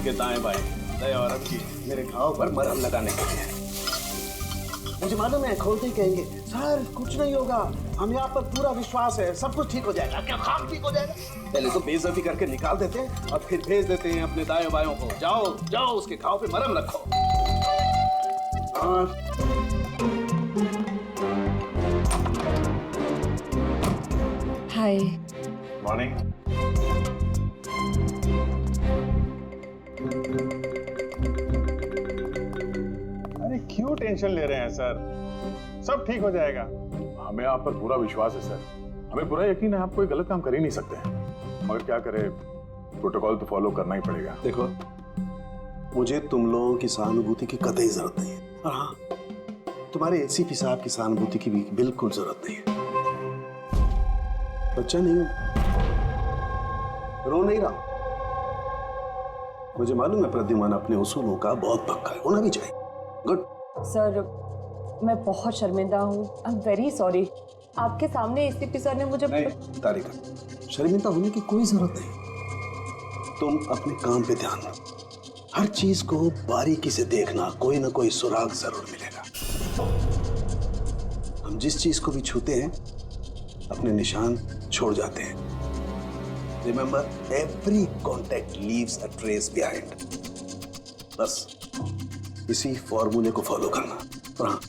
के दाएं बाएं दया और रखिए मेरे घाव पर मरहम लगाने के लिए। मुझे मालूम है खोलते ही कहेंगे सर कुछ नहीं होगा, हम यहाँ पर पूरा विश्वास है, सब कुछ ठीक हो जाएगा। क्या खाक ठीक हो जाएगा? पहले तो बेइज्जती करके निकाल देते हैं और फिर भेज देते हैं अपने दाएं बायों को, जाओ जाओ उसके घाव पे मरहम रखो। हाय। मॉर्निंग। अरे क्यों टेंशन ले रहे हैं सर, सब ठीक हो जाएगा। हमें आप पर पूरा विश्वास है सर, हमें पूरा यकीन है आप कोई गलत काम कर ही नहीं सकते हैं, मगर क्या करें प्रोटोकॉल तो फॉलो करना ही पड़ेगा। देखो मुझे तुम लोगों की सहानुभूति की कतई जरूरत नहीं है, और हाँ तुम्हारे एसीपी साहब की सहानुभूति की भी बिल्कुल जरूरत नहीं है। बच्चा नहीं हूं, रो नहीं रहा। मुझे मालूम है प्रद्युमन अपने उसूलों का बहुत पक्का है, होना भी चाहिए। गुड। सर मैं बहुत शर्मिंदा हूँ, आई एम वेरी सॉरी। आपके सामने एसीपी सर ने मुझे नहीं तारिका, शर्मिंदा होने की कोई जरूरत नहीं। तुम अपने काम पे ध्यान दो, हर चीज को बारीकी से देखना, कोई ना कोई सुराग जरूर मिलेगा। हम जिस चीज को भी छूते हैं अपने निशान छोड़ जाते हैं। Remember, every contact leaves a trace behind. बस इसी फॉर्मूले को फॉलो करना। और हाँ,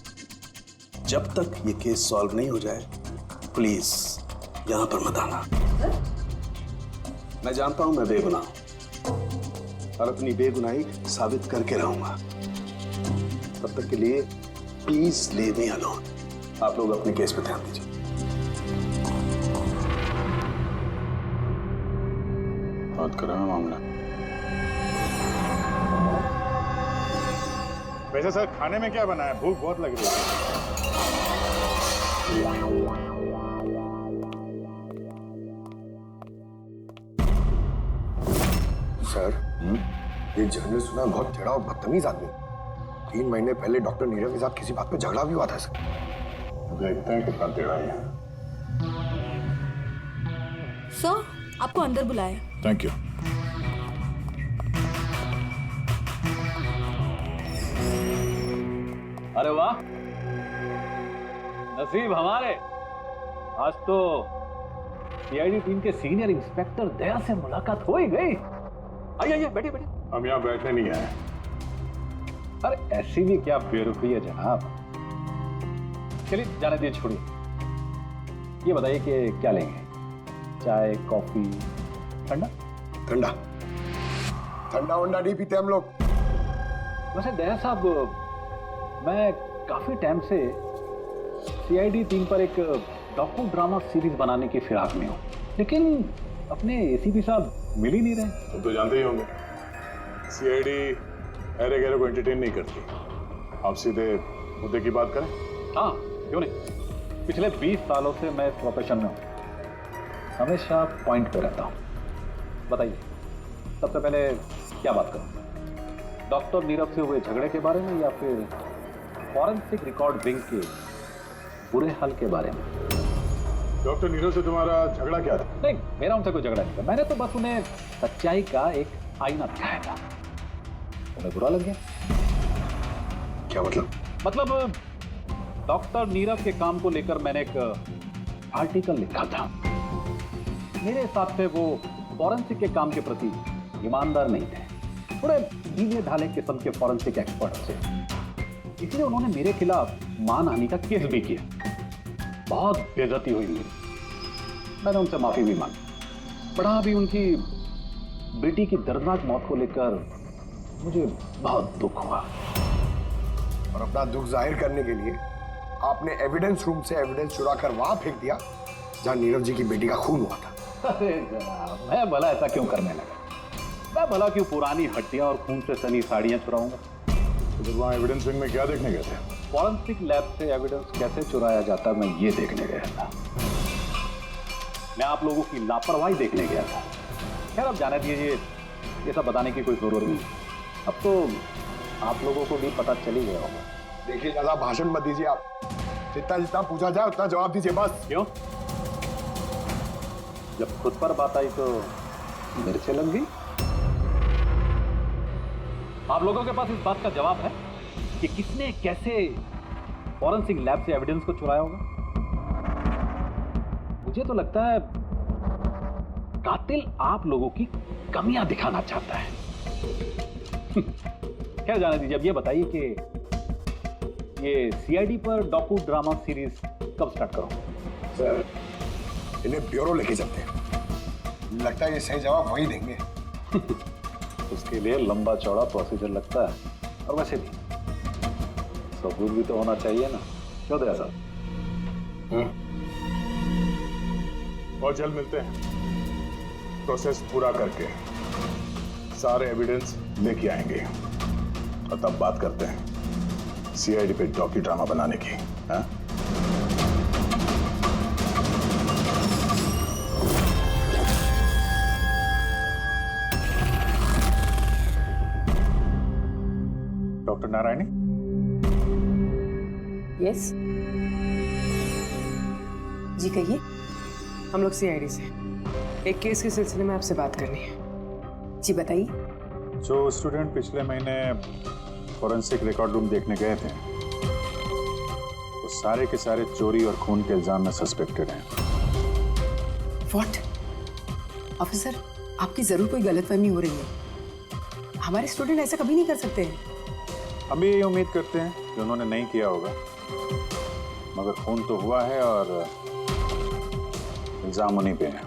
जब तक ये केस सॉल्व नहीं हो जाए प्लीज यहां पर मत आना। मैं जानता हूं मैं बेगुनाह हूं और अपनी बेगुनाही साबित करके रहूंगा। तब तक के लिए प्लीज लीव मी अलोन। आप लोग अपने केस पे ध्यान दीजिए। बात कर रहा हूं मामला। वैसे सर खाने में क्या बना है, भूख बहुत लग रही है। सर ये जर्नल सुना, बहुत टेढ़ा और बदतमीज आदमी। 3 महीने पहले डॉक्टर नीरव के साथ किसी बात पे झगड़ा भी हुआ था सर। देखते हैं कितना टेढ़ा है। सर आपको अंदर बुलाया। Thank you. अरे वाह, नसीब हमारे, आज तो सीआईडी टीम के सीनियर इंस्पेक्टर दया से मुलाकात हो ही गई। आइए आइए बैठिए बैठिए। हम यहाँ बैठने नहीं आए। अरे ऐसी भी क्या बेरुखी है जनाब। चलिए जाने दिए, छोड़िए। ये बताइए कि क्या लेंगे, चाय कॉफी ठंडा? ठंडा ठंडा वंडा नहीं पीते हम लोग। वैसे दया साहब, मैं काफी टाइम से सीआईडी टीम पर एक डॉक्यू ड्रामा सीरीज बनाने की फिराक में हूँ, लेकिन अपने एसीपी साहब मिल ही नहीं रहे। तुम तो जानते ही होंगे सीआईडी अरे गहरे को एंटरटेन नहीं करती। आप सीधे मुद्दे की बात करें। हाँ क्यों नहीं, पिछले 20 सालों से मैं इस प्रोफेशन में हूँ, हमेशा पॉइंट पे रहता हूँ। बताइए सबसे पहले क्या बात करूँ, डॉक्टर नीरव से हुए झगड़े के बारे में या फिर फॉरेंसिक रिकॉर्ड विंग के बुरे हाल के बारे में? डॉक्टर नीरव से तुम्हारा झगड़ा क्या था? नहीं, मेरा उनसे कोई झगड़ा नहीं था, मैंने तो बस उन्हें सच्चाई का एक आईना दिखाया था। उन्हें बुरा लग गया। क्या मतलब? मतलब डॉक्टर नीरव के काम को लेकर मैंने एक आर्टिकल लिखा था। मेरे हिसाब से वो फॉरेंसिक के काम के प्रति ईमानदार नहीं थे, थोड़े ढीले ढाले किस्म के फॉरेंसिक एक्सपर्ट थे। इसलिए उन्होंने मेरे खिलाफ मानहानि का केस भी किया। बहुत बेइज्जती हुई मेरी, मैंने उनसे माफी भी मांगी। बड़ा भी उनकी बेटी की दर्दनाक मौत को लेकर मुझे बहुत दुख हुआ। और अपना दुख जाहिर करने के लिए आपने एविडेंस रूम से एविडेंस चुरा कर वहां फेंक दिया जहां नीरव जी की बेटी का खून हुआ था। अरे जनाब, मैं भला ऐसा क्यों करने लगा? मैं भला क्यों पुरानी हड्डियां और खून से सनी साड़ियां चुराऊंगा? तो वहाँ एविडेंस विंग में क्या देखने गए थे? फॉरेंसिक लैब से एविडेंस कैसे चुराया जाता मैं ये देखने गया था। मैं आप लोगों की लापरवाही देखने गया था। खैर अब जाने दीजिए, ये सब बताने की कोई जरूरत नहीं। अब तो आप लोगों को भी पता चल ही गया होगा। देखिए ज्यादा भाषण मत दीजिए आप, जितना जितना पूछा जाए उतना जवाब दीजिए बस। क्यों? जब खुद पर बात आई तो मेरे से लग गई। आप लोगों के पास इस बात का जवाब है कि किसने कैसे फॉरेंसिक लैब से एविडेंस को चुराया होगा? मुझे तो लगता है कातिल आप लोगों की कमियां दिखाना चाहता है। क्या जाने दीजिए, अब ये बताइए कि ये सीआईडी पर डॉकू ड्रामा सीरीज कब स्टार्ट करो? सर, इन्हें ब्यूरो लेके चलते हैं। लगता है ये सही जवाब वही देंगे। उसके लिए लंबा चौड़ा प्रोसीजर लगता है, और वैसे भी सबूत भी तो होना चाहिए ना, क्यों दया साहब? बहुत जल्द मिलते हैं, प्रोसेस पूरा करके सारे एविडेंस लेके आएंगे और तब बात करते हैं सीआईडी पे डॉक्यू ड्रामा बनाने की। हाँ? डॉक्टर नारायणी, यस जी कहिए। हम लोग सीआईडी से एक केस के सिलसिले में आपसे बात करनी है। जी बताइए। जो स्टूडेंट पिछले महीने फॉरेंसिक रिकॉर्ड रूम देखने गए थे, वो सारे के सारे चोरी और खून के इल्जाम में सस्पेक्टेड हैं। व्हाट? ऑफिसर, आपकी जरूर कोई गलतफहमी हो रही है। हमारे स्टूडेंट ऐसा कभी नहीं कर सकते हैं। हम भी यही उम्मीद करते हैं कि उन्होंने नहीं किया होगा, मगर खून तो हुआ है और इल्जाम उन्हीं पे है।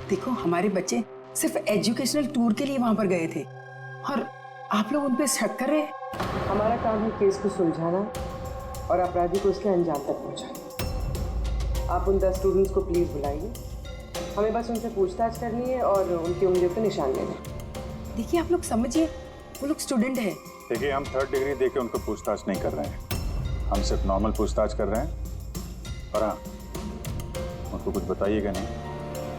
देखो, हमारे बच्चे सिर्फ एजुकेशनल टूर के लिए वहां पर गए थे और आप लोग उन पे शक कर रहे हैं। हमारा काम है केस को सुलझाना और अपराधी को उसके अंजाम तक पहुंचाना। आप उन 10 स्टूडेंट्स को प्लीज बुलाइए। हमें बस उनसे पूछताछ करनी है और उनकी उंगलियों पे निशान लेने। देखिए, आप लोग समझिए, वो लोग स्टूडेंट है। देखिए, हम 3rd डिग्री देके उनको पूछताछ नहीं कर रहे हैं, हम सिर्फ नॉर्मल पूछताछ कर रहे हैं। पर हाँ, उनको कुछ बताइएगा नहीं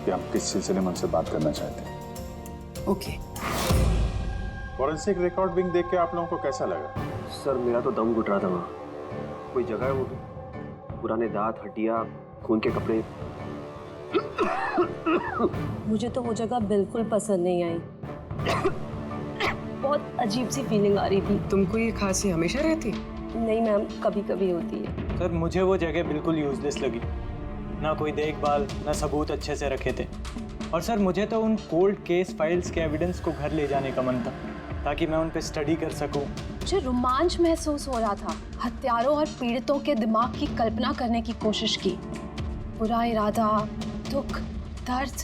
कि हम किस सिलसिले में उनसे बात करना चाहते हैं। ओके। फॉरेंसिक रिकॉर्ड विंग देख के आप लोगों को कैसा लगा? सर, मेरा तो दम घुट रहा था वहाँ। कोई जगह है वो भी, पुराने दांत, हड्डियाँ, खून के कपड़े। मुझे तो वो जगह बिल्कुल पसंद नहीं आई। बहुत अजीब सी फीलिंग आ रही थी। तुमको ये खांसी हमेशा रहती? नहीं मैम, कभी कभी होती है। सर, मुझे वो जगह बिल्कुल यूजलेस लगी। ना कोई देखभाल, ना सबूत अच्छे से रखे थे। और सर, मुझे तो उन कोल्ड केस फाइल्स के एविडेंस को घर ले जाने का मन था, ताकि मैं उन पे स्टडी कर सकूं। मुझे रोमांच महसूस हो रहा था। हत्यारों और पीड़ितों के दिमाग की कल्पना करने की कोशिश की। बुरा इरादा, दुख, दर्द।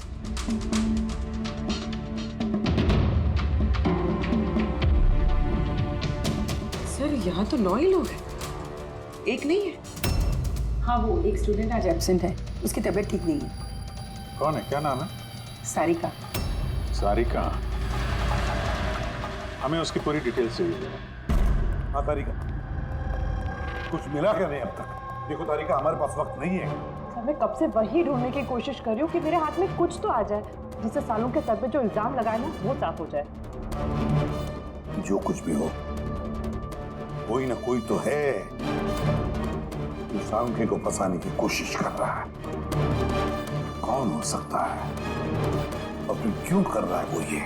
सर, यहाँ तो 9 ही लोग हैं, एक नहीं है। हाँ, वो एक स्टूडेंट आज एब्सेंट है, उसकी तबीयत ठीक नहीं है। कौन है, क्या नाम है? सारिका। सारिका, हमें उसकी पूरी डिटेल्स चाहिए। हाँ तारिका, कुछ मिला क्या नहीं अब तक? देखो तारिका, हमारे पास वक्त नहीं है। सर, मैं कब से वही ढूंढने की कोशिश कर रही हूँ कि मेरे हाथ में कुछ तो आ जाए, जिससे सालों के सर पे जो इल्जाम लगाए ना, वो साफ हो जाए। जो कुछ भी हो, कोई ना कोई तो है जो सांख्य को फंसाने की कोशिश कर रहा है। कौन हो सकता है और फिर क्यों कर रहा है वो ये?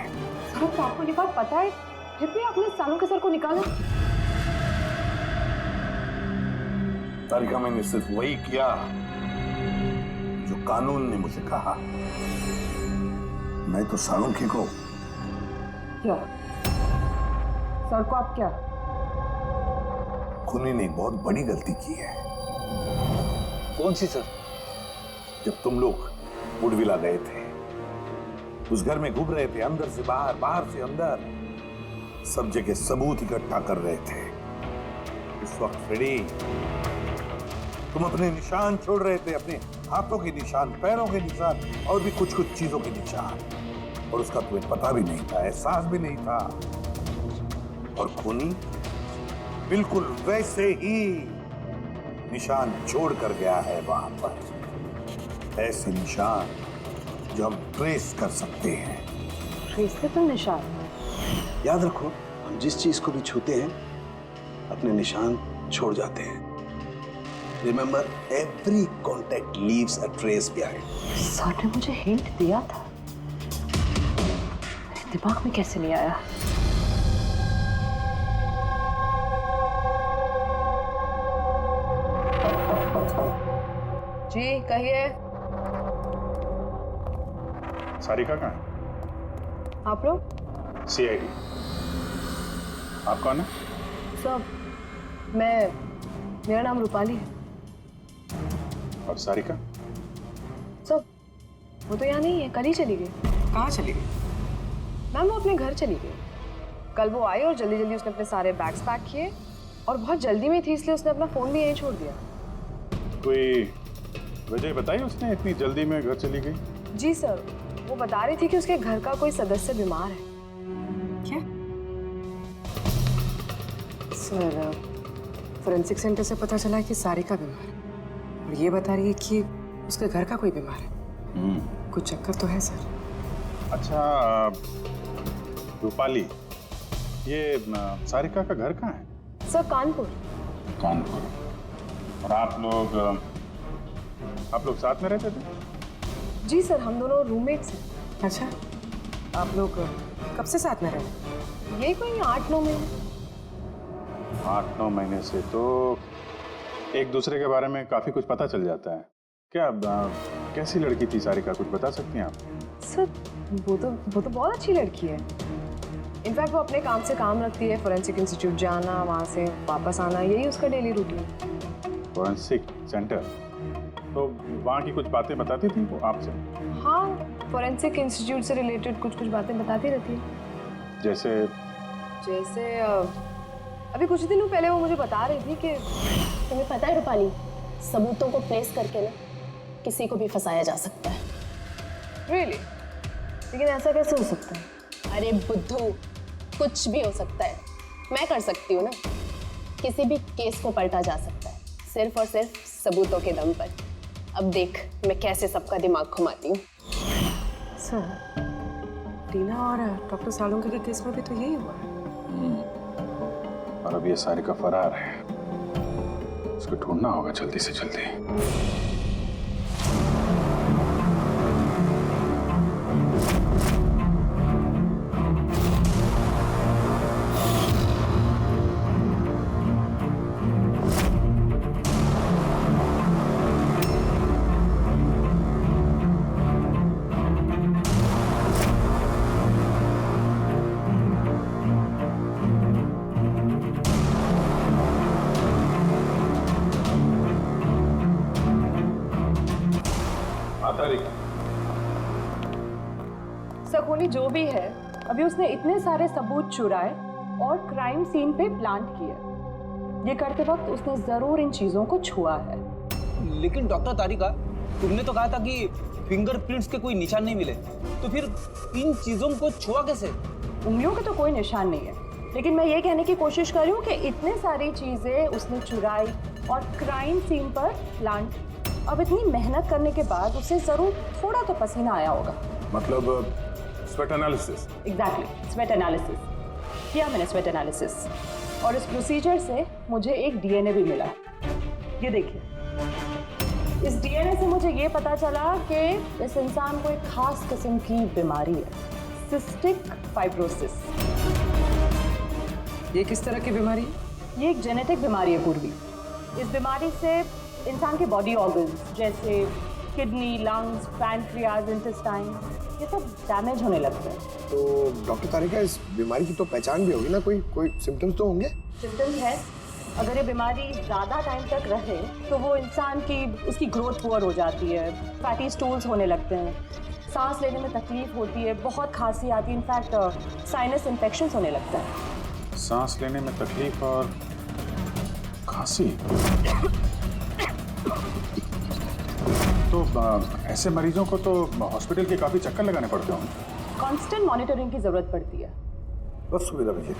सर, तो आपको ये बात पता है, फिर भी आपने सालों के सर को निकाला। तारिका, मैंने सिर्फ वही किया जो कानून ने मुझे कहा। मैं तो सालुंखे को क्या? सर को आप क्या? खूनी ने बहुत बड़ी गलती की है। कौन सी सर? जब तुम लोग वुडविला गए थे, उस घर में घूम रहे थे, अंदर से बाहर, बाहर से अंदर, सब जगह सबूत इकट्ठा कर रहे थे। उस वक्त फ्रेडी, तुम अपने निशान छोड़ रहे थे, अपने हाथों के निशान, पैरों के निशान और भी कुछ कुछ चीजों के निशान, और उसका तुम्हें पता भी नहीं था, एहसास भी नहीं था। और खूनी बिल्कुल वैसे ही निशान छोड़ कर गया है वहां पर, ऐसे निशान जो हम ट्रेस कर सकते हैं। ट्रेस से तो निशान। याद रखो, हम जिस चीज को भी छूते हैं अपने निशान छोड़ जाते हैं। Remember, every contact leaves a trace behind. Sir ने मुझे हिंट दिया था, मेरे दिमाग में कैसे नहीं आया? जी कहिए। सारिका कहाँ है? आप लोग? सीआईडी। आप कौन है? सब मेरा नाम रूपाली है। और सारिका? सब वो तो यहाँ नहीं है, कल ही चली गई। कहाँ चली गई? मैम वो अपने घर चली गई। कल वो आई और जल्दी जल्दी उसने अपने सारे बैग्स पैक किए और बहुत जल्दी में थी, इसलिए उसने अपना फोन भी यहीं छोड़ दिया। कोई वजह बताई उसने इतनी जल्दी में घर चली गई? जी सर, वो बता रही थी कि उसके घर का कोई सदस्य बीमार है। क्या? सर फोरेंसिक सेंटर से पता चला है कि सारिका बीमार है और ये बता रही है कि उसके घर का कोई बीमार है। कुछ चक्कर तो है सर। अच्छा रूपाली, ये सारिका का घर कहाँ है? सर कानपुर। कानपुर। और आप लोग साथ में रहते थे? जी सर, हम दोनों रूममेट्स हैं। अच्छा, आप लोग कब से साथ में रहे? ये कोई 8-9 महीने। 8-9 महीने से तो एक दूसरे के बारे में काफी कुछ पता चल जाता है। क्या कैसी लड़की थी सारिका, कुछ बता सकती हैं आप? सर वो तो बहुत अच्छी लड़की है। इनफैक्ट वो अपने काम से काम रखती है, फोरेंसिक इंस्टीट्यूट जाना, वहाँ से वापस आना, यही उसका डेली रूटीन। फोरेंसिक सेंटर, तो वहाँ की कुछ बातें बताती थी वो आपसे? हाँ, फोरेंसिक इंस्टीट्यूट से रिलेटेड कुछ बातें बताती रहती है। जैसे अभी कुछ दिनों पहले वो मुझे बता रही थी कि तुम्हें पता है रूपाली, सबूतों को प्लेस करके ना किसी को भी फंसाया जा सकता है। रियली? लेकिन ऐसा कैसे हो सकता है? अरे बुद्धू, कुछ भी हो सकता है। मैं कर सकती हूँ ना, किसी भी केस को पलटा जा सकता है सिर्फ और सिर्फ सबूतों के दम पर। अब देख मैं कैसे सबका दिमाग घुमाती हूँ। सर, टीना और डॉक्टर सालुंके के केस में भी तो यही हुआ है। और अब ये सारिका फरार है, उसको ढूंढना होगा जल्दी से जल्दी। सखोनी जो भी है, अभी उसने इतने सारे सबूत चुराए और क्राइम सीन पे प्लांट किया। ये करते वक्त उसने जरूर इन चीजों को छुआ है। लेकिन डॉक्टर तारिका, तुमने तो कहा था कि फिंगरप्रिंट्स के कोई निशान नहीं मिले, तो फिर इन चीजों को छुआ कैसे? उंगलियों के तो कोई निशान नहीं है, लेकिन मैं ये कहने की कोशिश कर रही हूँ कि इतने सारी चीजें उसने चुराई और क्राइम सीन पर प्लांट। अब इतनी मेहनत करने के बाद उसे जरूर थोड़ा तो पसीना आया होगा। मतलब sweat analysis? Exactly, sweat analysis किया मैंने, स्वेट एनालिसिस। और इस प्रोसीजर से मुझे एक डीएनए भी मिला। ये देखिए, इस डीएनए से मुझे ये पता चला कि इस इंसान को एक खास किस्म की बीमारी है, सिस्टिक फाइब्रोसिस। ये किस तरह की बीमारी है? ये एक जेनेटिक बीमारी है पूर्वी। इस बीमारी से इंसान के बॉडी ऑर्गन्स जैसे किडनी, लंग्स, पैनक्रियाज, इंटेस्टाइन, ये सब डैमेज होने लगते हैं। तो डॉक्टर तारिका, इस बीमारी की तो पहचान भी होगी ना, कोई सिम्टम्स तो होंगे? सिम्टम्स है। अगर ये बीमारी ज़्यादा टाइम तक रहे तो वो इंसान की उसकी ग्रोथ पुअर हो जाती है, फैटी स्टूल्स होने लगते हैं, सांस लेने में तकलीफ होती है, बहुत खांसी आती है, इनफैक्ट साइनस इन्फेक्शंस होने लगता है। सांस लेने में तकलीफ और खांसी? तो ऐसे मरीजों को तो हॉस्पिटल के काफी चक्कर लगाने पड़ते होंगे। कांस्टेंट मॉनिटरिंग की जरूरत पड़ती है। बस सुविधा मुझे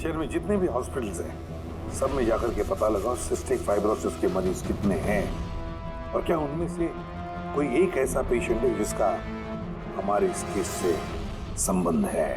शहर में जितने भी हॉस्पिटल्स हैं, सब में जाकर के पता लगाओ सिस्टिक फाइब्रोसिस के मरीज कितने हैं और क्या उनमें से कोई एक ऐसा पेशेंट है जिसका हमारे इस केस से संबंध है।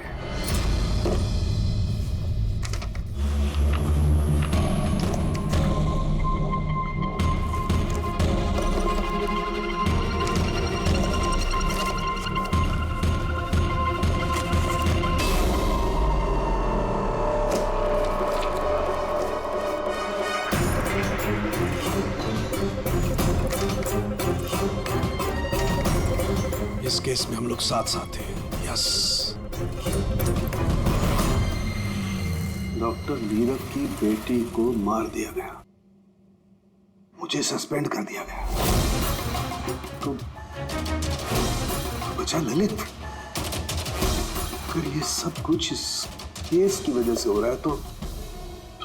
साथ साथ थे। यस, डॉक्टर नीरव की बेटी को मार दिया गया, मुझे सस्पेंड कर दिया गया, तो बचा ललित। अगर ये सब कुछ इस केस की वजह से हो रहा है तो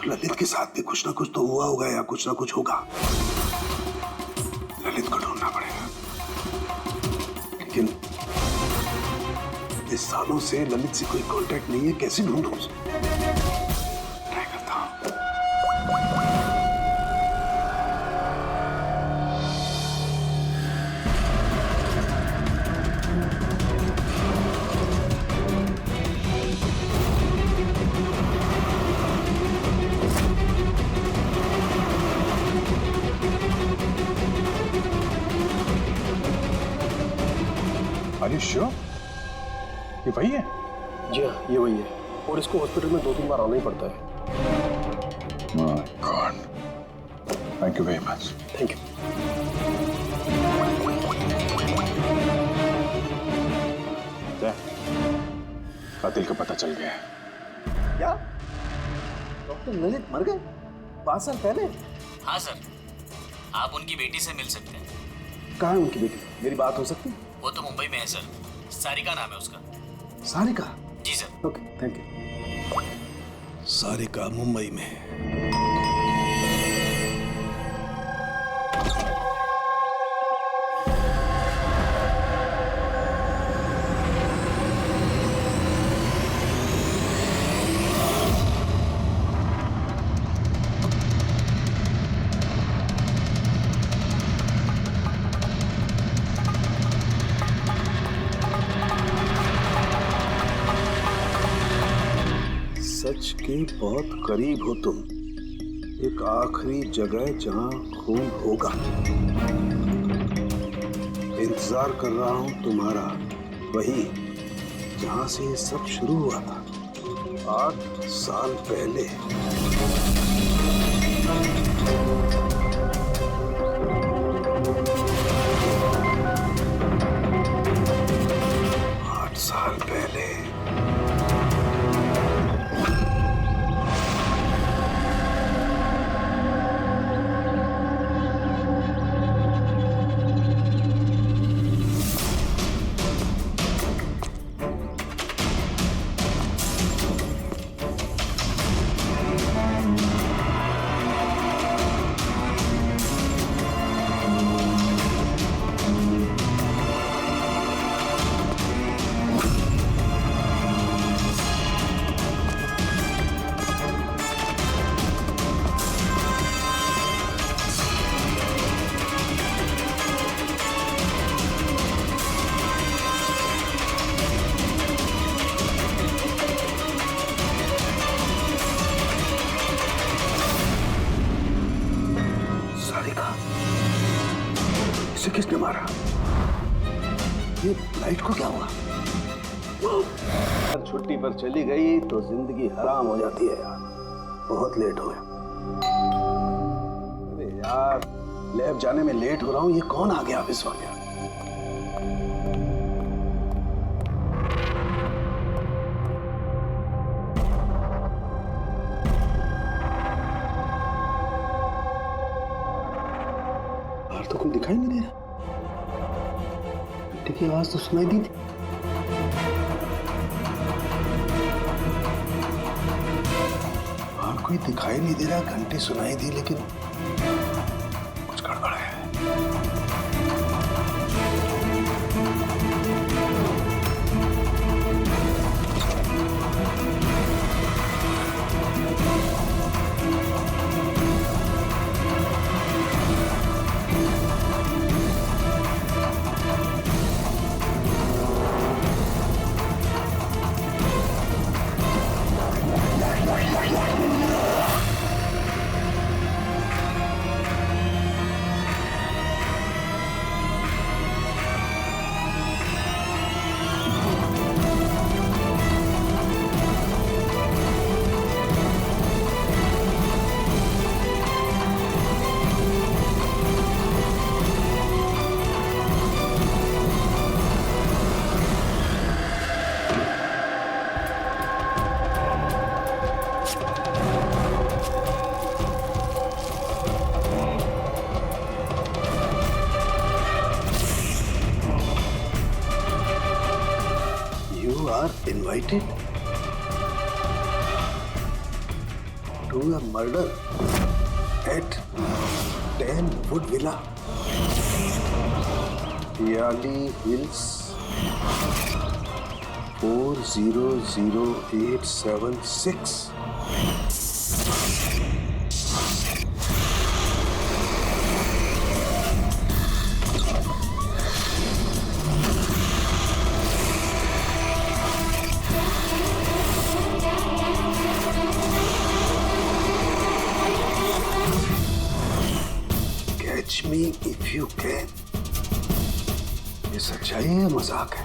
ललित के साथ भी कुछ ना कुछ तो हुआ होगा या कुछ ना कुछ होगा। ललित को ढूंढना पड़ेगा, लेकिन इस सालों से ललित से कोई कांटेक्ट नहीं है, कैसे ढूंढूं उसे? ट्राई करता हूं। Are you sure? ये वही है? जी हाँ, ये वही है, और इसको हॉस्पिटल में 2-3 बार आना ही पड़ता है। My God. Thank you very much. Thank you. कातिल का पता चल गया। क्या डॉक्टर ललित मर गए 5 साल पहले? हाँ सर, आप उनकी बेटी से मिल सकते हैं। कहाँ है उनकी बेटी? मेरी बात हो सकती है? वो तो मुंबई में है सर, सारिका नाम है उसका। सारिका? जी sir. Okay, thank you. Sarika Mumbai में है। सच के बहुत करीब हो तुम, एक आखिरी जगह जहां खून होगा। इंतजार कर रहा हूं तुम्हारा, वही जहां से ये सब शुरू हुआ था 8 साल पहले। इसे किसने मारा? ये लाइट को क्या हुआ? अगर छुट्टी पर चली गई तो जिंदगी हराम हो जाती है यार। बहुत लेट हो गया। अरे यार, लैब जाने में लेट हो रहा हूँ, ये कौन आ गया ऑफिस वाले? बाहर तो कोई दिखाई नहीं दे रहा। घंटे की आवाज तो सुनाई दी थी। बाहर कोई दिखाई नहीं दे रहा, घंटी सुनाई दी, लेकिन कुछ गड़बड़ है। it? Do a murder at 10 Wood Villa, Yali Hills, 400876. Catch me if you can. ये सच्चाई है या मजाक है?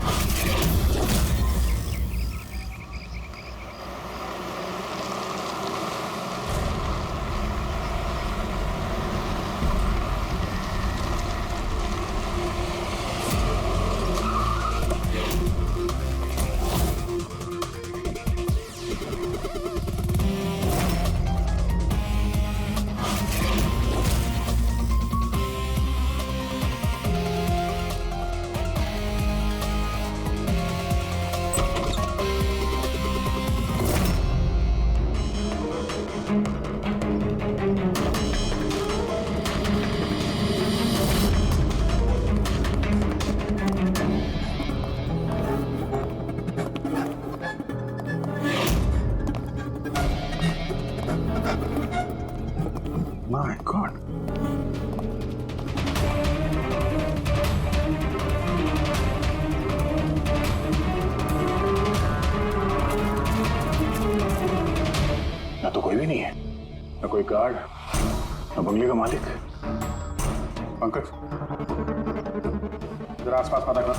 My God. ना तो कोई भी नहीं है, ना कोई गार्ड, ना बंगले का मालिक। पंकज, जरा आसपास पता कर,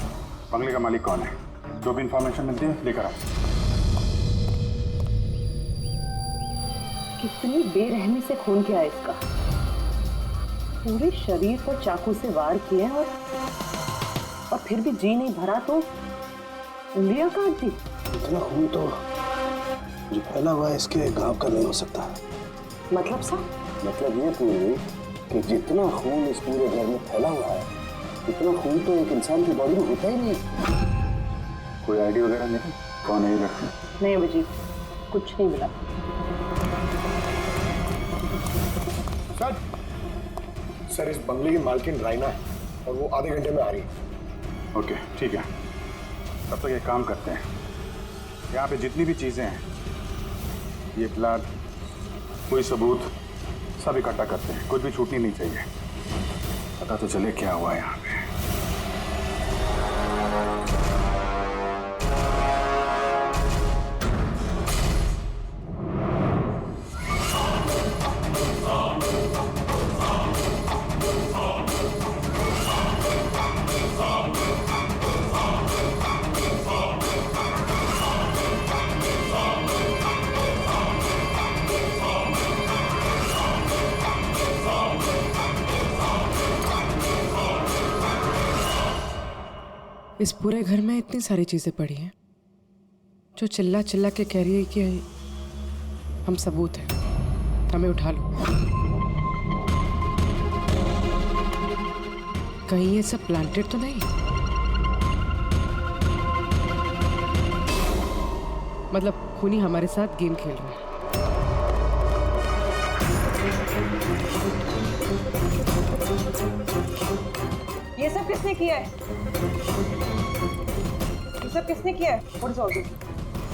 बंगले का मालिक कौन है? जो भी इंफॉर्मेशन मिलती है लेकर आओ। कितनी बेरहमी से खून किया है इसका। पूरे शरीर पर चाकू से वार किए और फिर भी जी नहीं भरा तो उंगलियां काट दी। इतना खून तो जो फैला हुआ है इसके गांव का नहीं हो सकता। मतलब सा? मतलब ये पूरी कि जितना खून इस पूरे घर में फैला हुआ है, इतना खून तो एक इंसान की बॉडी में होता ही नहीं। कोई आईडी वगैरह नहीं? कौन है ये लड़की? नहीं अभिजीत, कुछ नहीं मिला। सर इस बंगले की मालकिन राइना है और वो आधे घंटे में आ रही है। ओके, ठीक है। तब तक एक काम करते हैं, यहाँ पे जितनी भी चीजें हैं, ये प्लाट, कोई सबूत, सब इकट्ठा करते हैं। कुछ भी छूटनी नहीं चाहिए। पता तो चले क्या हुआ यहाँ पे। इस पूरे घर में इतनी सारी चीजें पड़ी हैं जो चिल्ला चिल्ला के कह रही है कि हम सबूत हैं, हमें उठा लो। कहीं ये सब प्लांटेड तो नहीं? मतलब खूनी हमारे साथ गेम खेल रहे हैं। ये सब किसने किया है? ये सब किसने किया है? What is all this?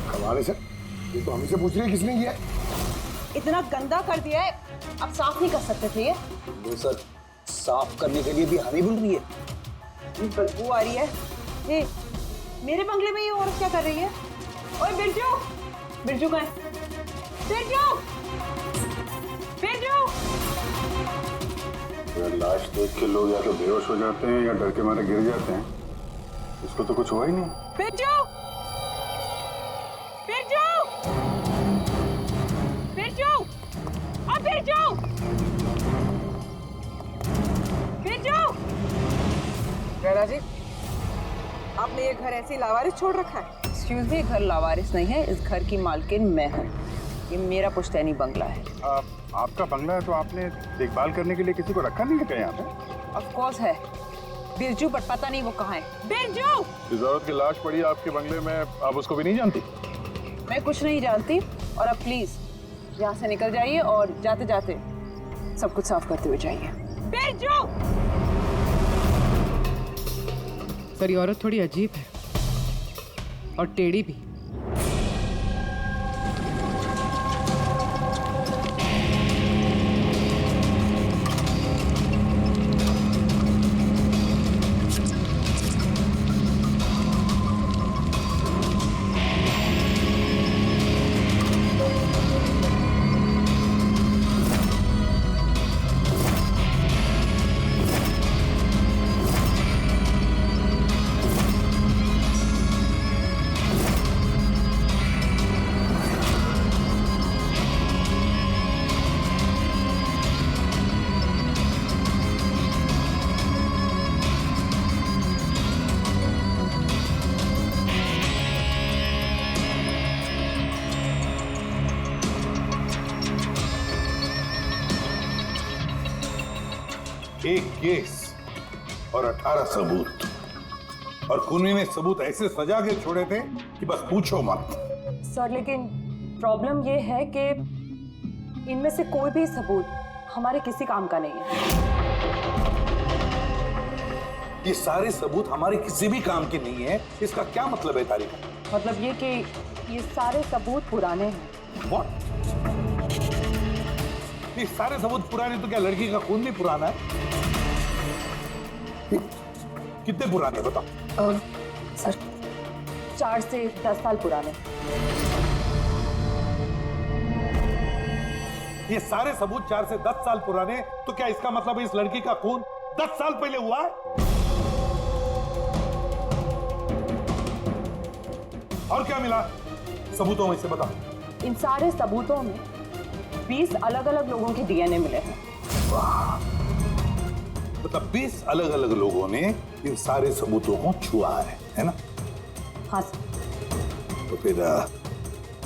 कमाल है सर, ये तो हमसे पूछ रही है किसने किया है। इतना गंदा कर दिया है, अब साफ नहीं कर सकते थे ये? वो सर साफ करने के लिए भी हमें बोल रही है। बदबू आ रही है। ये मेरे बंगले में ये औरत क्या कर रही है? ओए बिरजू, बिरजू कहाँ है? बिरजू, बिरजू। लाश देख के लोग या तो बेहोश हो जाते हैं या डर के मारे गिर जाते हैं। इसको तो कुछ हुआ ही नहीं। बिरजू, बिरजू, बिरजू, अब बिरजू, बिरजू। राणा जी, आपने ये घर ऐसे ही लावारिस छोड़ रखा है? एक्सक्यूज मी, घर लावारिस नहीं है, इस घर की मालकिन मैं हूँ। ये मेरा पुश्तैनी बंगला है। आपका बंगला है तो आपने देखभाल करने के लिए किसी को रखा नहीं है क्या यहाँ पे? ऑफ कोर्स है बिरजू, बट पता नहीं वो कहाँ है। बिरजू! इस औरत की लाश पड़ी है आपके बंगले में, आप उसको भी नहीं जानती? मैं कुछ नहीं जानती और अब प्लीज यहाँ से निकल जाइए और जाते जाते सब कुछ साफ करते हुए जाइए। बेजो! सर, ये औरत थोड़ी अजीब है और टेढ़ी भी। एक केस और 18 सबूत, और खूनी ने सबूत ऐसे सजा के छोड़े थे कि बस पूछो मत। सर, लेकिन प्रॉब्लम ये है कि इनमें से कोई भी सबूत हमारे किसी काम का नहीं है। ये सारे सबूत हमारे किसी भी काम के नहीं है, इसका क्या मतलब है तारिका? मतलब ये कि ये सारे सबूत पुराने हैं। What? ये सारे सबूत पुराने तो क्या लड़की का खून भी पुराना है? कितने पुराने बताओ? सर, 4 से 10 साल पुराने। ये सारे सबूत 4 से 10 साल पुराने, तो क्या इसका मतलब है इस लड़की का खून 10 साल पहले हुआ है? और क्या मिला सबूतों में से बताओ? इन सारे सबूतों में 20 अलग-अलग लोगों के डीएनए मिले हैं। मतलब 20 अलग अलग लोगों ने इन सारे सबूतों को छुआ है ना? हाँ सर। तो फिर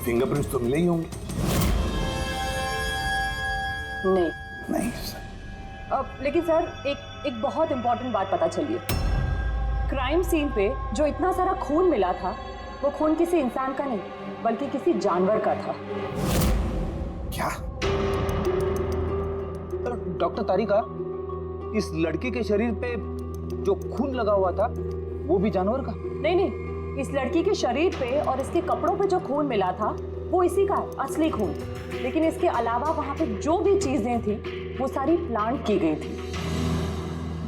फिंगरप्रिंट्स तो मिले ही होंगे। नहीं। नहीं सर। अब लेकिन सर, एक बहुत इंपॉर्टेंट बात पता चली है। क्राइम सीन पे जो इतना सारा खून मिला था, वो खून किसी इंसान का नहीं बल्कि किसी जानवर का था। क्या? डॉक्टर तारिका, इस लड़की के शरीर पे जो खून लगा हुआ था वो भी जानवर का? नहीं, इस लड़की के शरीर पे और इसके कपड़ों पे जो खून मिला था वो इसी का है, असली खून। लेकिन इसके अलावा वहां पे जो भी चीजें थी वो सारी प्लांट की गई थी।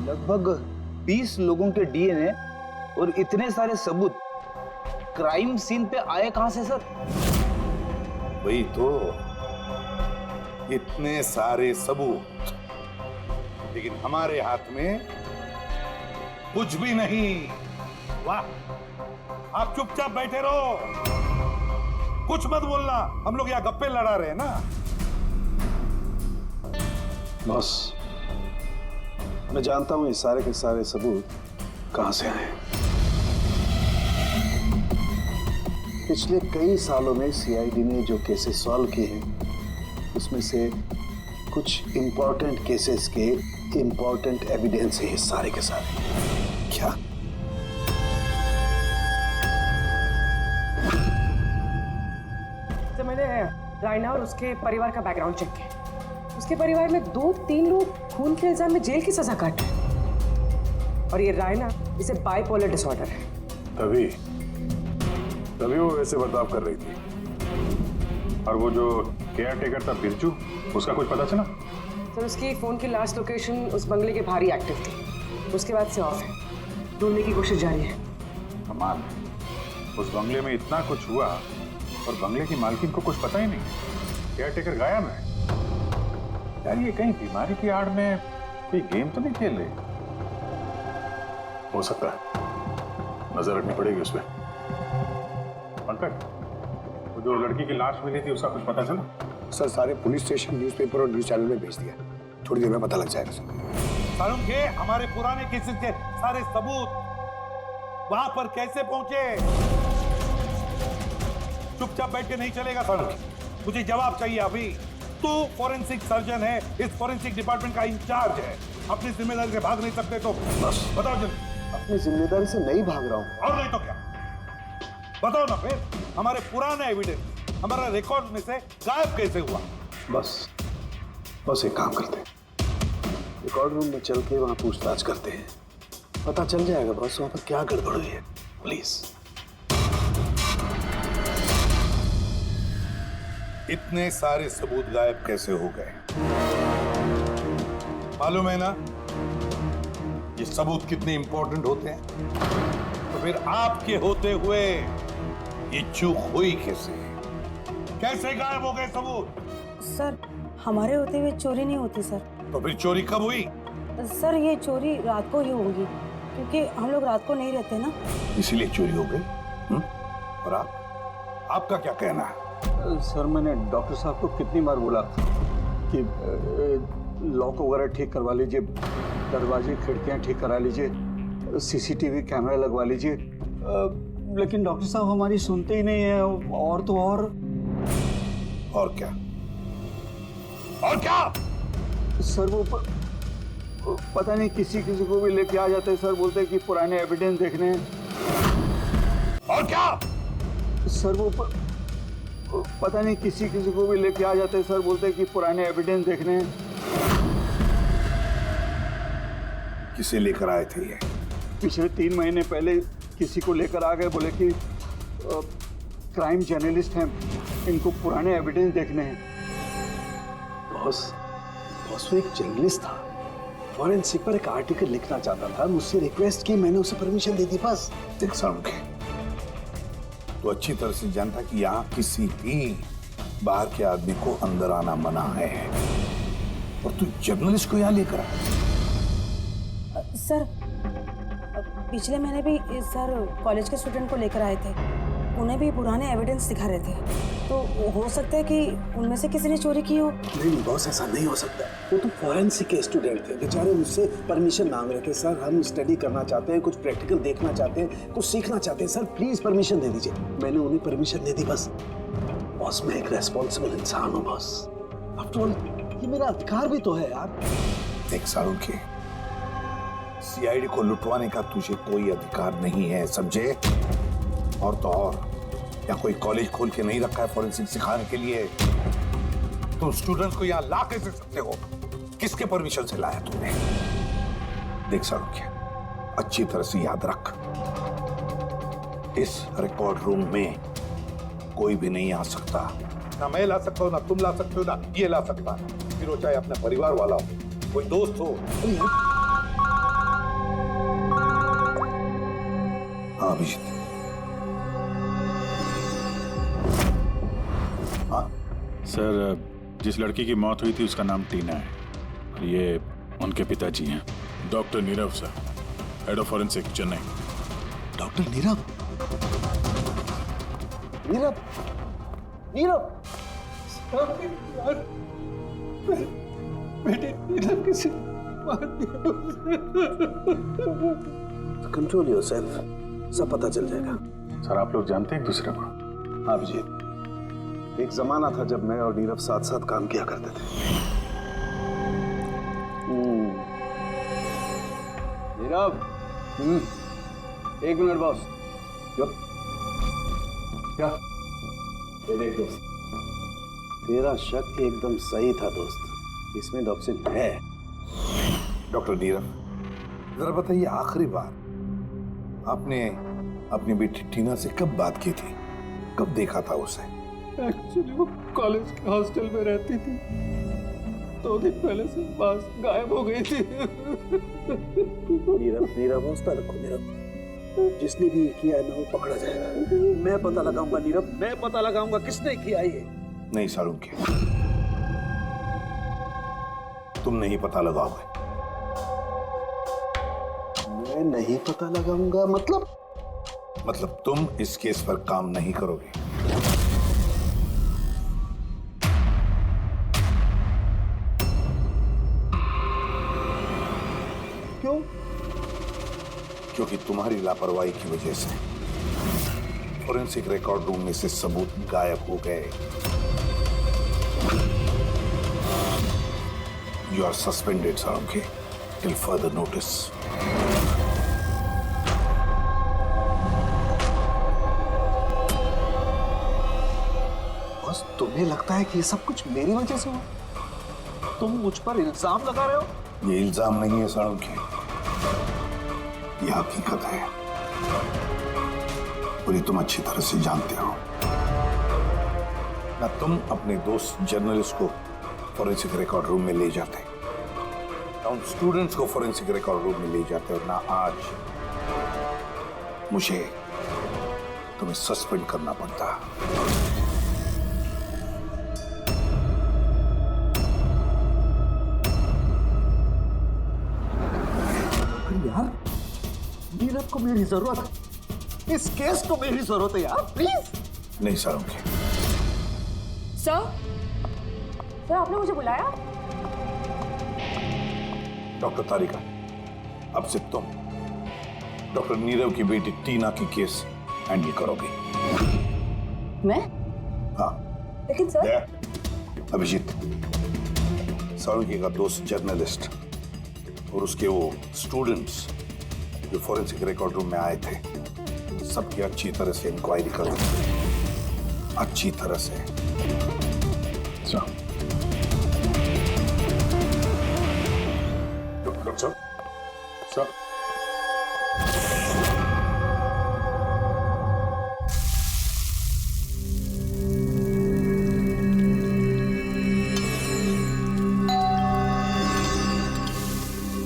लगभग 20 लोगों के डीएनए और इतने सारे सबूत क्राइम सीन पे आए कहां से सर? वही तो, इतने सारे सबूत, लेकिन हमारे हाथ में कुछ भी नहीं। वाह, आप चुपचाप बैठे रहो, कुछ मत बोलना, हम लोग यहाँ गप्पे लड़ा रहे हैं ना। बॉस, मैं जानता हूं ये सारे के सारे सबूत कहां से आए। पिछले कई सालों में सीआईडी ने जो केसेस सॉल्व किए हैं उसमें से कुछ इंपॉर्टेंट केसेस के इंपॉर्टेंट एविडेंस है ये सारे के सारे। क्या? तो मैंने रायना और उसके परिवार का बैकग्राउंड चेक किया। उसके परिवार में 2-3 लोग खून के इल्जाम में जेल की सजा काटे, और ये रायना, इसे बाइपोलर डिसऑर्डर है। तभी वो वैसे बर्ताव कर रही थी। और वो जो केयर टेकर था बिरजू, उसका कुछ पता चला? सर, उसकी फोन की लास्ट लोकेशन उस बंगले के बाहर ही एक्टिव थी, उसके बाद से ऑफ है। ढूंढने की कोशिश जारी है। कमाल है, उस बंगले में इतना कुछ हुआ और बंगले की मालकिन को कुछ पता ही नहीं। केयर टेकर गायब है। यार, ये कहीं बीमारी की आड़ में कोई गेम तो नहीं खेल रहे? हो सकता है, नजर रखनी पड़ेगी उस पर। पंकज, वो जो लड़की की लाश मिली थी उसका कुछ पता चला? सर, सारे पुलिस स्टेशन, न्यूज़पेपर और न्यूज़ चैनल में भेज दिया, थोड़ी देर में पता लग जाएगा सर। सारुण के हमारे पुराने केसेस के सारे सबूत वहां पर कैसे पहुंचे? चुपचाप बैठ के नहीं चलेगा सारुण, मुझे जवाब चाहिए अभी। तू फॉरेंसिक सर्जन है, इस फॉरेंसिक डिपार्टमेंट का इंचार्ज है, अपनी जिम्मेदारी से भाग नहीं सकते तो बस बताओ जल्दी। अपनी जिम्मेदारी से नहीं भाग रहा हूं। और नहीं तो क्या? बताओ ना फिर, हमारे पुराने एविडेंस, हमारा रिकॉर्ड में से गायब कैसे हुआ? बस एक काम करते हैं, रिकॉर्ड रूम में चल के वहां पूछताछ करते हैं, पता चल जाएगा बॉस वहां पर क्या गड़बड़ हुई है। प्लीज। इतने सारे सबूत गायब कैसे हो गए? मालूम है ना ये सबूत कितने इंपॉर्टेंट होते हैं? तो फिर आपके होते हुए ये चूक हुई कैसे? कैसे गायब हो गए सबूत? सर, हमारे होते हुए चोरी नहीं होती सर। तो फिर चोरी कब हुई? सर, ये चोरी रात को ही होगी, क्योंकि हम लोग रात को नहीं रहते ना। इसीलिए चोरी हो गई। और आपका क्या कहना है? सर, मैंने डॉक्टर साहब को कितनी बार बोला कि लॉक वगैरह ठीक करवा लीजिए, दरवाजे खिड़कियां ठीक करा लीजिए, सीसीटीवी कैमरा लगवा लीजिए, लेकिन डॉक्टर साहब हमारी सुनते ही नहीं है। और तो और क्या? और क्या? सर, वो पता नहीं किसी को भी लेके आ जाते हैं सर, बोलते हैं कि पुराने एविडेंस देखने हैं। और क्या? सर, वो पता नहीं किसी को भी लेके आ जाते हैं सर, बोलते हैं कि पुराने एविडेंस देखने हैं। किसे लेकर आए थे ये? पिछले 3 महीने पहले किसी को लेकर आ गए, बोले कि क्राइम जर्नलिस्ट हैं, इनको पुराने एविडेंस देखने हैं। बॉस वो एक जर्नलिस्ट था, फॉरेंसिक पर एक आर्टिकल लिखना चाहता था, मुझसे रिक्वेस्ट की, मैंने उसे परमिशन दे दी बस। देख सारुण, तो अच्छी तरह से जानता कि यहाँ किसी भी बाहर के आदमी को अंदर आना मना है, और तू जर्नलिस्ट को यहाँ लेकर आया। सर, पिछले महीने भी सर कॉलेज के स्टूडेंट को लेकर आए थे, उन्हें भी पुराने एविडेंस दिखा रहे थे, तो हो सकता है कि उनमें से किसी ने चोरी की हो। नहीं बॉस, ऐसा नहीं हो सकता। वो तो फॉरेंसिक के स्टूडेंट थे, बेचारे मुझसे परमिशन मांग रहे थे, सर हम स्टडी करना चाहते हैं, कुछ प्रैक्टिकल देखना चाहते हैं, कुछ सीखना चाहते हैं, सर प्लीज परमिशन दे दीजिए। मैंने उन्हें परमिशन दे दी बस। बॉस, मैं एक रेस्पॉन्सिबल इंसान हूँ बॉस, आफ्टर ऑल ये मेरा अधिकार भी तो है यार। देख सारुण, सीआईडी को लुटवाने का तुझे कोई अधिकार नहीं है, समझे? और तो और यहाँ कोई कॉलेज खोल के नहीं रखा है फॉरेंसिक सिखाने के लिए। तुम स्टूडेंट्स को यहाँ ला कैसे सकते हो? किसके परमिशन से लाया तुमने? देख सारुण, अच्छी तरह से याद रख, इस रिकॉर्ड रूम में कोई भी नहीं आ सकता। ना मैं ला सकता हूँ, ना तुम ला सकते हो, ना ये ला सकता। फिर वो चाहे अपने परिवार वाला हो, कोई दोस्त हो। हाँ अभिजीत। सर, जिस लड़की की मौत हुई थी उसका नाम टीना है, और ये उनके पिताजी हैं, doctor Nirav sir, head of forensic, Chennai. Doctor Nirav? Nirav? Nirav? बेटे, नीरव किसी कंट्रोल योरसेल्फ, सब पता चल जाएगा। सर, आप लोग जानते हैं एक दूसरे को? हाँ अभिजीत, एक जमाना था जब मैं और नीरव साथ साथ काम किया करते थे। Nirav, 1 minute boss. क्या? देख दोस्त, तेरा शक एकदम सही था दोस्त, इसमें डॉक्टर है। डॉक्टर नीरव, जरा बताइए, आखिरी बार आपने अपनी बेटी टीना से कब बात की थी? कब देखा था उसे? एक्चुअली वो कॉलेज के हॉस्टल में रहती थी, 2 दिन पहले से बस गायब हो गई थी। नीरव हौसला रखो नीरव, जिसने भी किया है ना वो पकड़ा जाएगा। मैं पता लगाऊंगा नीरव, मैं पता लगाऊंगा किसने किया ये। नहीं सारुण, तुम नहीं पता लगाओगे। मैं नहीं पता लगाऊंगा मतलब तुम इस केस पर काम नहीं करोगे। क्यों? क्योंकि तुम्हारी लापरवाही की वजह से फॉरेंसिक रिकॉर्ड रूम में से सबूत गायब हो गए। You are suspended, Sarunkhe, till further notice. तुम्हें लगता है कि ये सब कुछ मेरी वजह से हुआ? तुम मुझ पर इल्जाम लगा रहे हो? ये इल्जाम नहीं है साळुंखे, ये हकीकत है और ये तुम अच्छी तरह से जानते हो ना। तुम अपने दोस्त जर्नलिस्ट को फॉरेंसिक रिकॉर्ड रूम में ले जाते, ना उन स्टूडेंट्स को फॉरेंसिक रिकॉर्ड रूम में ले जाते, और ना आज मुझे तुम्हें सस्पेंड करना पड़ता। यार, नीरव को मेरी जरूरत है, इस केस को मेरी जरूरत है यार, प्लीज। नहीं साळुंखे। सर आपने मुझे बुलाया? डॉक्टर तारिका, अब से तुम डॉक्टर नीरव की बेटी टीना की केस हैंडल करोगे। मैं? हाँ। लेकिन सर। अभिजीत, साळुंखे का दोस्त जर्नलिस्ट और उसके वो स्टूडेंट्स जो फॉरेंसिक रिकॉर्ड रूम में आए थे, सबकी अच्छी तरह से इंक्वायरी करो, अच्छी तरह से। डॉक्टर साहब, सर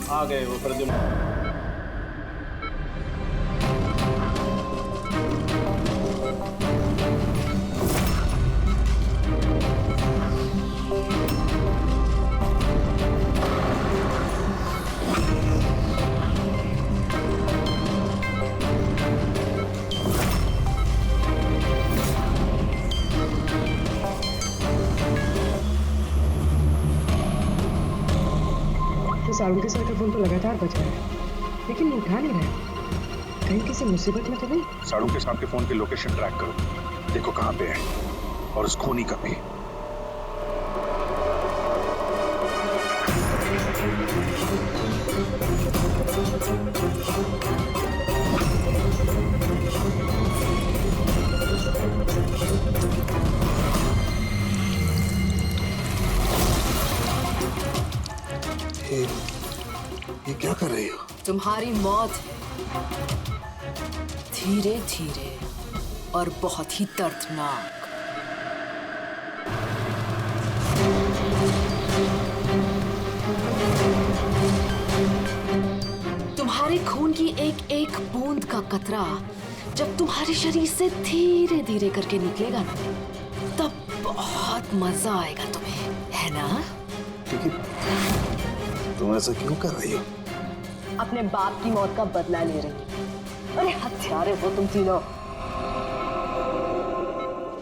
आ गए वो प्रद्युम्न। साळुंखे सर का फोन तो लगातार बज रहा है, लेकिन वो उठा नहीं रहा है। कहीं किसी मुसीबत में तो नहीं? साळुंखे साहब के फोन की लोकेशन ट्रैक करो, देखो कहाँ पे है, और उस खूनी का भी। ये क्या कर रही हो? तुम्हारी मौत धीरे धीरे और बहुत ही दर्दनाक। तुम्हारे खून की एक एक बूंद का कतरा जब तुम्हारे शरीर से धीरे धीरे करके निकलेगा ना, तब बहुत मजा आएगा तुम्हें, है ना? लेकिन तुम ऐसा क्यों कर रही हो? अपने बाप की मौत का बदला ले रही। अरे हत्यारे हो तुम तीनों।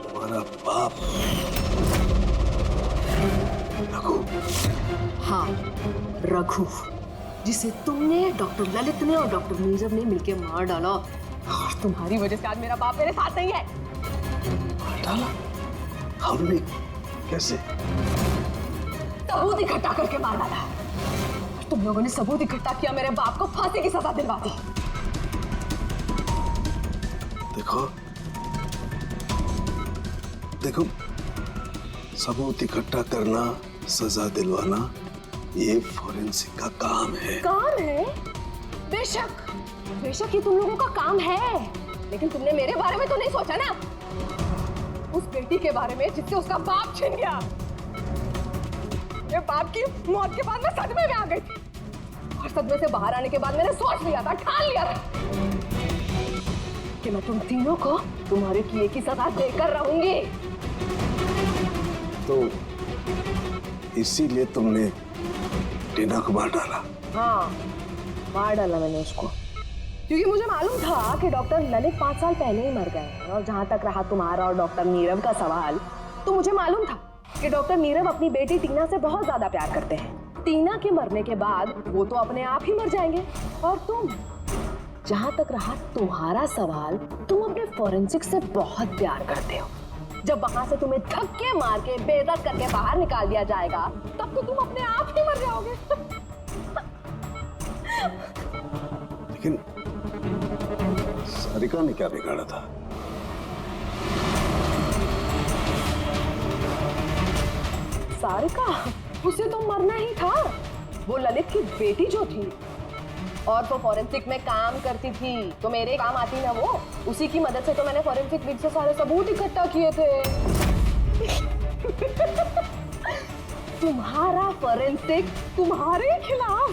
तुम्हारा बाप रघु? हाँ, रघु, जिसे तुमने, डॉक्टर ललित ने और डॉक्टर नीरव ने मिलकर मार डाला। और तुम्हारी वजह से आज मेरा बाप मेरे साथ नहीं है। मार डाला? हमने? कैसे? सबूत इकट्ठा करके मार डाला। तुम लोगों ने सबूत इकट्ठा किया, मेरे बाप को फांसी की सजा दिलवा दी। देखो, सबूत इकट्ठा करना, सजा दिलवाना, ये फॉरेंसिक का काम है। काम है? बेशक ये तुम लोगों का काम है, लेकिन तुमने मेरे बारे में तो नहीं सोचा ना, उस बेटी के बारे में जिससे उसका बाप छिन गया। मेरे बाप की मौत के बाद मैं सदमे में आ गई थी, और सदमे से बाहर आने के बाद मैंने सोच लिया था, ठान लिया था कि मैं तुम तीनों को तुम्हारे किए की सजा देकर रहूंगी। तो इसीलिए तुमने टीना को मार डाला? हाँ, मार डाला मैंने उसको, क्योंकि मुझे मालूम था कि डॉक्टर ललित 5 साल पहले ही मर गए हैं। और जहां तक रहा तुम्हारा और डॉक्टर नीरव का सवाल, तो मुझे मालूम था कि डॉक्टर नीरव अपनी बेटी टीना से बहुत ज्यादा प्यार करते हैं। टीना के मरने के बाद वो तो अपने आप ही मर जाएंगे। और तुम, जहां तक रहा तुम्हारा सवाल, तुम अपने फॉरेंसिक से बहुत प्यार करते हो। जब वहां से तुम्हें धक्के मार के बेइज्जत करके बाहर निकाल दिया जाएगा, तब तो तुम अपने आप ही मर जाओगे। लेकिन सारिका ने क्या बिगाड़ा था? सारिका, उसे तो मरना ही था। वो ललित की बेटी जो थी। और वो फॉरेंसिक में काम करती थी, तो मेरे काम आती ना वो। उसी की मदद से तो मैंने फॉरेंसिक विंग से सारे सबूत इकट्ठा किए थे। तुम्हारा फॉरेंसिक तुम्हारे खिलाफ।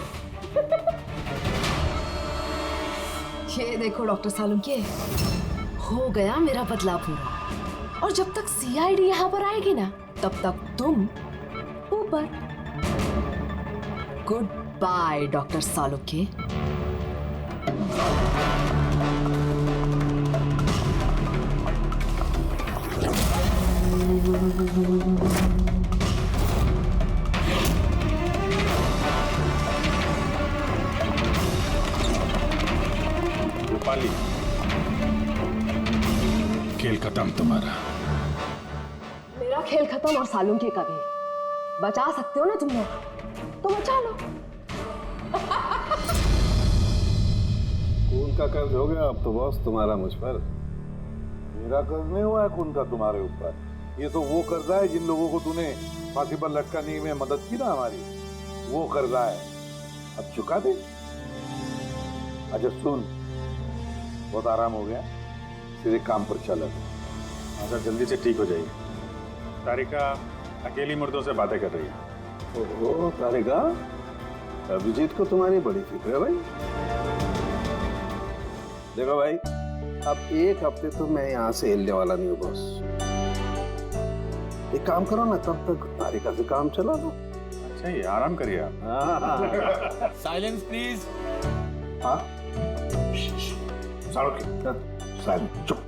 ये देखो डॉक्टर सालुंके, हो गया मेरा बदला पूरा। और जब तक सीआईडी यहाँ पर आएगी ना, तब तक तुम ऊपर। Good by doctor Salunke. Rupali, खेल खत्म तुम्हारा। मेरा खेल खत्म और सालुंके का भी। बचा सकते हो ना तुम लोग, तो बचा लो। खून का कर्ज हो गया अब तो बॉस तुम्हारा मुझ पर। मेरा कर्ज नहीं हुआ है खून का तुम्हारे ऊपर। ये तो वो कर्जा है जिन लोगों को तूने फांसी पर लटकाने में मदद की ना हमारी, वो कर्जा है। अब चुका दे। अच्छा सुन, बहुत आराम हो गया, सीधे काम पर चल। अच्छा जल्दी से ठीक हो जाइए। सारिका अकेली मुर्दों से बातें कर रही है। ओहो तारिका, अभिजीत को तुम्हारी बड़ी फिक्र है भाई। देखो भाई, अब एक हफ्ते तो मैं यहाँ से हिलने वाला नहीं हूँ बॉस। एक काम करो ना, तब तक तारिका से काम चला लो। अच्छा ये आराम करिए आप। Silence please. हाँ सालों की साइलेंस, चुप।